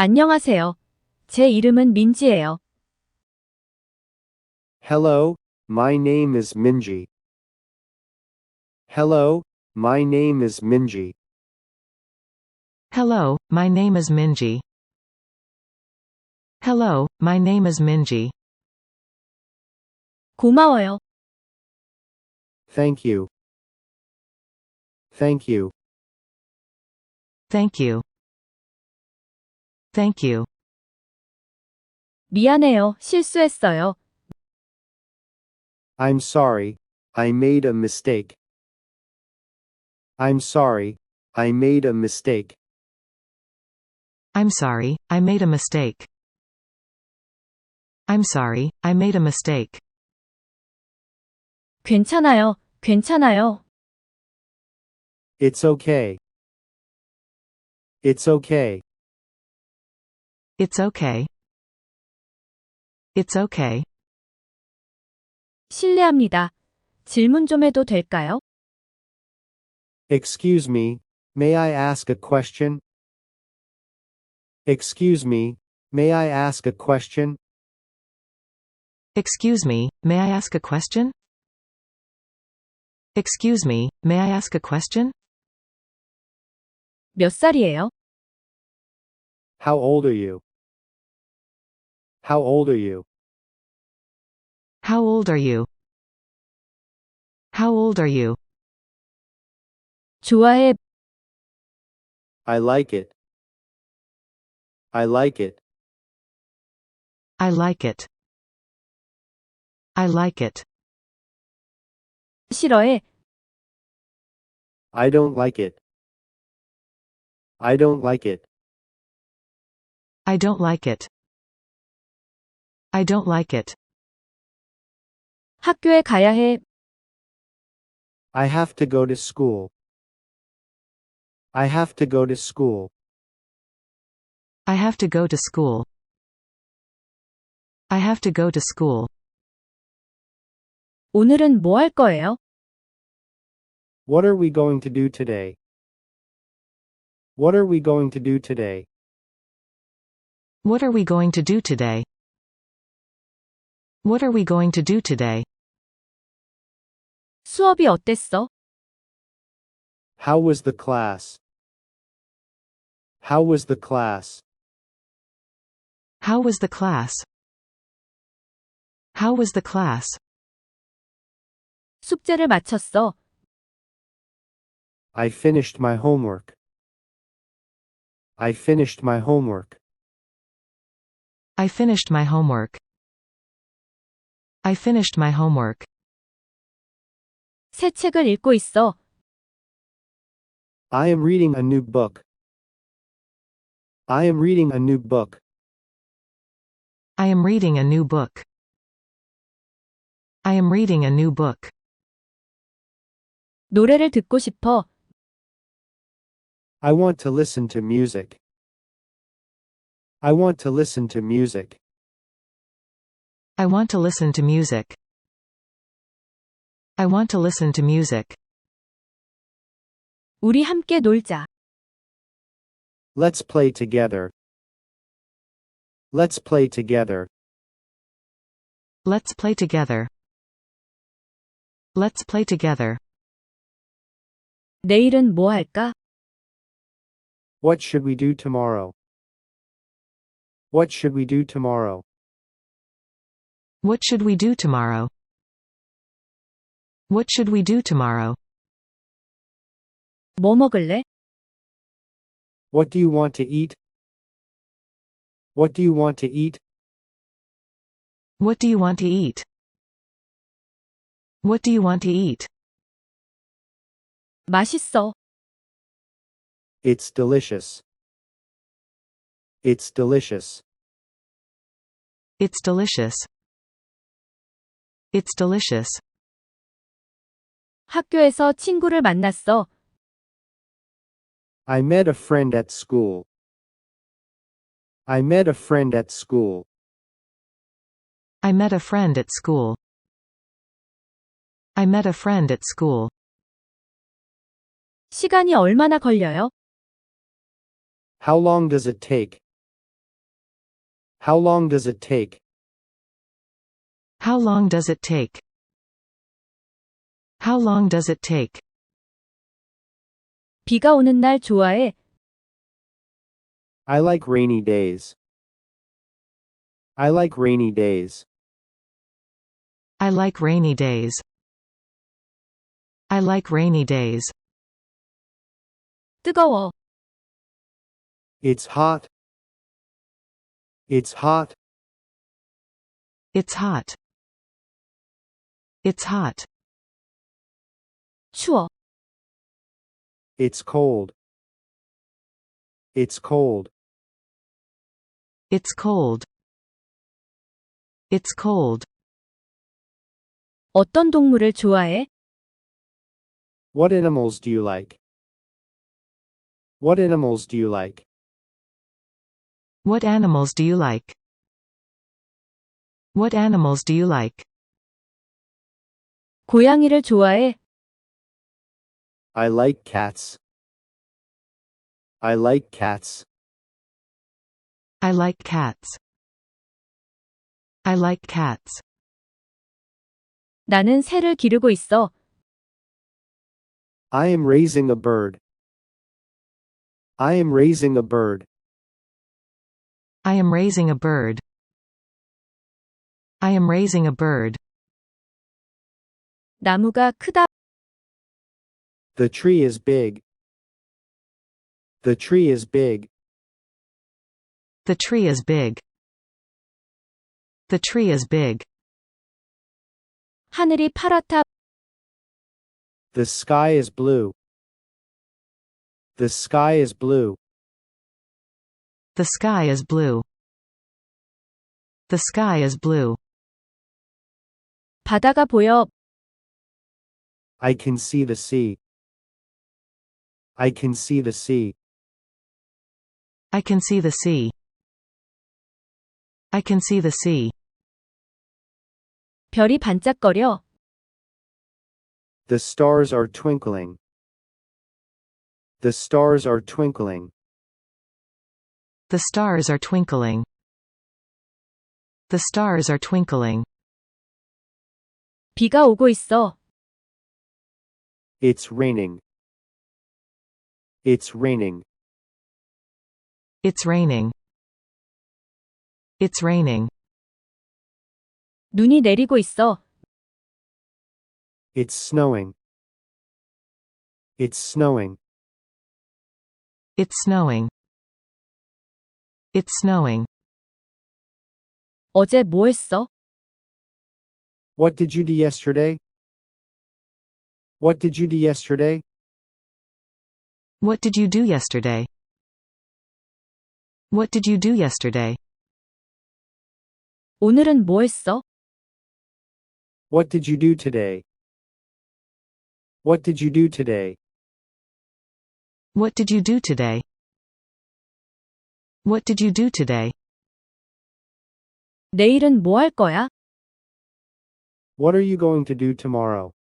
안녕하세요. 제 이름은 민지예요. Hello, my name is Minji. Hello, my name is Minji. Hello, my name is Minji. Hello, my name is Minji. 고마워요. Thank you. Thank you. Thank you. Thank you. 미안해요. 실수했어요. I'm sorry, I made a mistake. I'm sorry, I made a mistake. I'm sorry, I made a mistake. I'm sorry, I made a mistake. 괜찮아요. 괜찮아요. It's okay. It's okay. It's okay. It's okay. 실례합니다. 질문 좀 해도 될까요? Excuse me, may I ask a question? Excuse me, may I ask a question? Excuse me, may I ask a question? Excuse me, may I ask a question? 몇 살이에요? How old are you? How old are you? How old are you? How old are you? 좋아해. I like it. I like it. I like it. I like it. 싫어해. I don't like it. I don't like it. I don't like it. I don't like it. 학교에 가야 해. I have to go to school. I have to go to school. I have to go to school. I have to go to school. 오늘은 뭐 할 거예요? What are we going to do today? What are we going to do today? What are we going to do today? What are we going to do today? 수업이 어땠어? How was the class? How was the class? How was the class? How was the class? 숙제를 마쳤어. I finished my homework. I finished my homework. I finished my homework. I finished my homework. 새 책을 읽고 있어. I am reading a new book. I am reading a new book. I am reading a new book. I am reading a new book. 노래를 듣고 싶어. I want to listen to music. I want to listen to music. I want to listen to music. I want to listen to music. 우리 함께 놀자. Let's play together. Let's play together. Let's play together. Let's play together. 내일은 뭐 할까? What should we do tomorrow? What should we do tomorrow? What should we do tomorrow? What should we do tomorrow? 뭐 먹을래? What do you want to eat? What do you want to eat? What do you want to eat? What do you want to eat? 맛있어. It's delicious. It's delicious. It's delicious. It's delicious. 학교에서 친구를 만났어. I met a friend at school. I met a friend at school. I met a friend at school. I met a friend at school. 시간이 얼마나 걸려요? How long does it take? How long does it take? How long does it take? How long does it take? 비가 오는 날 좋아해. I like rainy days. I like rainy days. I like rainy days. I like rainy days. 뜨거워. It's hot. It's hot. It's hot. It's hot. 추워. It's cold. It's cold. It's cold. It's cold. 어떤 동물을 좋아해? What animals do you like? What animals do you like? What animals do you like? What animals do you like? 고양이를 좋아해. I like cats. I like cats. I like cats. I like cats. 나는 새를 기르고 있어. I am raising a bird. I am raising a bird. I am raising a bird. I am raising a bird. 나무가 크다. The tree is big. The tree is big. The tree is big. The tree is big. 하늘이 파랗다. The sky is blue. The sky is blue. The sky is blue. The sky is blue. 바다가 보여. I can see the sea. I can see the sea. I can see the sea. I can see the sea. 별이 반짝거려. The stars are twinkling. The stars are twinkling. The stars are twinkling. The stars are twinkling. 비가 오고 있어. It's raining. It's raining. It's raining. It's raining. 눈이 내리고 있어. It's snowing. It's snowing. It's snowing. It's snowing. 어제 뭐 했어? What did you do yesterday? What did you do yesterday? What did you do yesterday? What did you do yesterday? 오늘은 뭐 했어? What did you do today? What did you do today? What did you do today? What did you do today? 내일은 뭐 할 거야? What are you going to do tomorrow?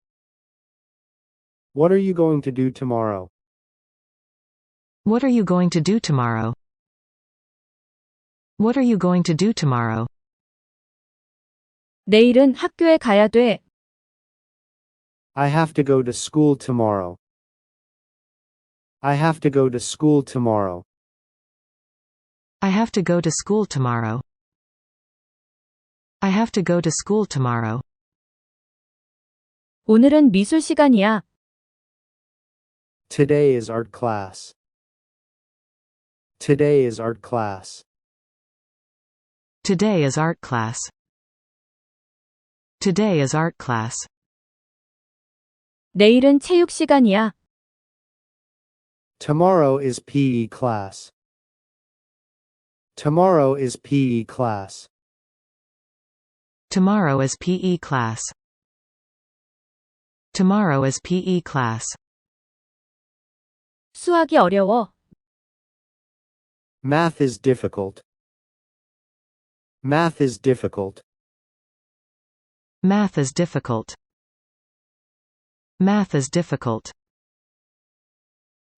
What are you going to do tomorrow? What are you going to do tomorrow? What are you going to do tomorrow? 내일은 학교에 가야 돼. I have to go to school tomorrow. I have to go to school tomorrow. I have to go to school tomorrow. I have to go to school tomorrow. 오늘은 미술 시간이야. Today is art class. Today is art class. Today is art class. Today is art class. 내일은 체육 시간이야. Tomorrow is PE class. Tomorrow is PE class. Tomorrow is PE class. Tomorrow is PE class. 수학이 어려워. Math is difficult. Math is difficult. Math is difficult. Math is difficult.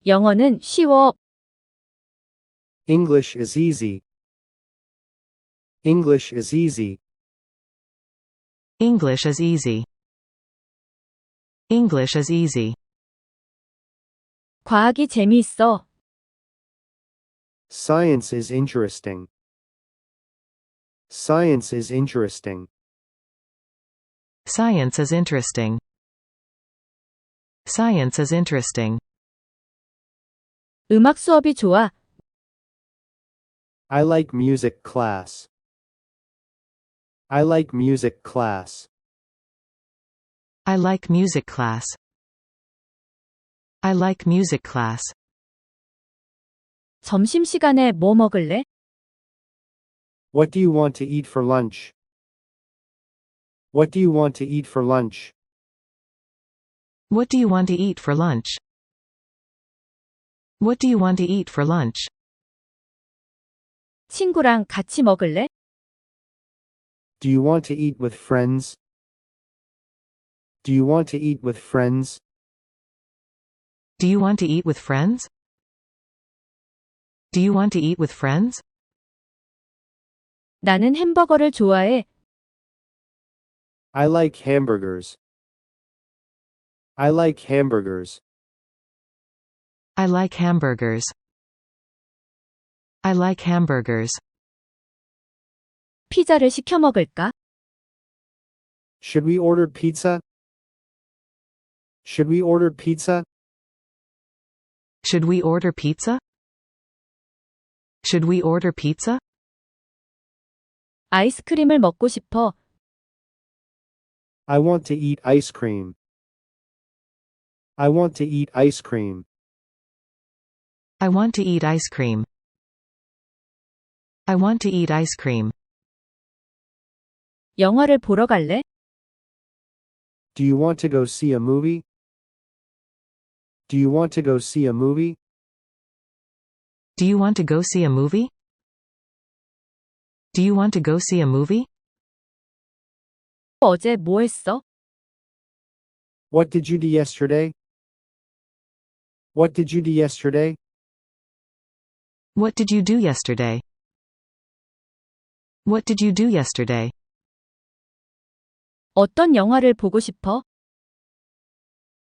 영어는 쉬워. English is easy. English is easy. English is easy. English is easy. 과학이 재미있어. Science is interesting. Science is interesting. Science is interesting. Science is interesting. 음악 수업이 좋아. I like music class. I like music class. I like music class. I like music class. 점심시간에 뭐 먹을래? What do you want to eat for lunch? What do you want to eat for lunch? What do you want to eat for lunch? What do you want to eat for lunch? 친구랑 같이 먹을래? Do you want to eat with friends? Do you want to eat with friends? Do you want to eat with friends? Do you want to eat with friends? 나는 햄버거를 좋아해. I like hamburgers. I like hamburgers. I like hamburgers. I like hamburgers. 피자를 시켜 먹을까? Should we order pizza? Should we order pizza? Should we order pizza? Should we order pizza? 아이스크림을 먹고 싶어. I want to eat ice cream. I want to eat ice cream. I want to eat ice cream. I want to eat ice cream. 영화를 보러 갈래? Do you want to go see a movie? Do you want to go see a movie? Do you want to go see a movie? Do you want to go see a movie? 어제 뭐 했어? What did you do yesterday? What did you do yesterday? What did you do yesterday? What did you do yesterday? 어떤 영화를 보고 싶어?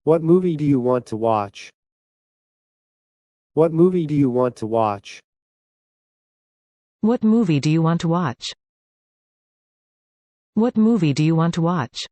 What movie do you want to watch? What movie do you want to watch? What movie do you want to watch? What movie do you want to watch?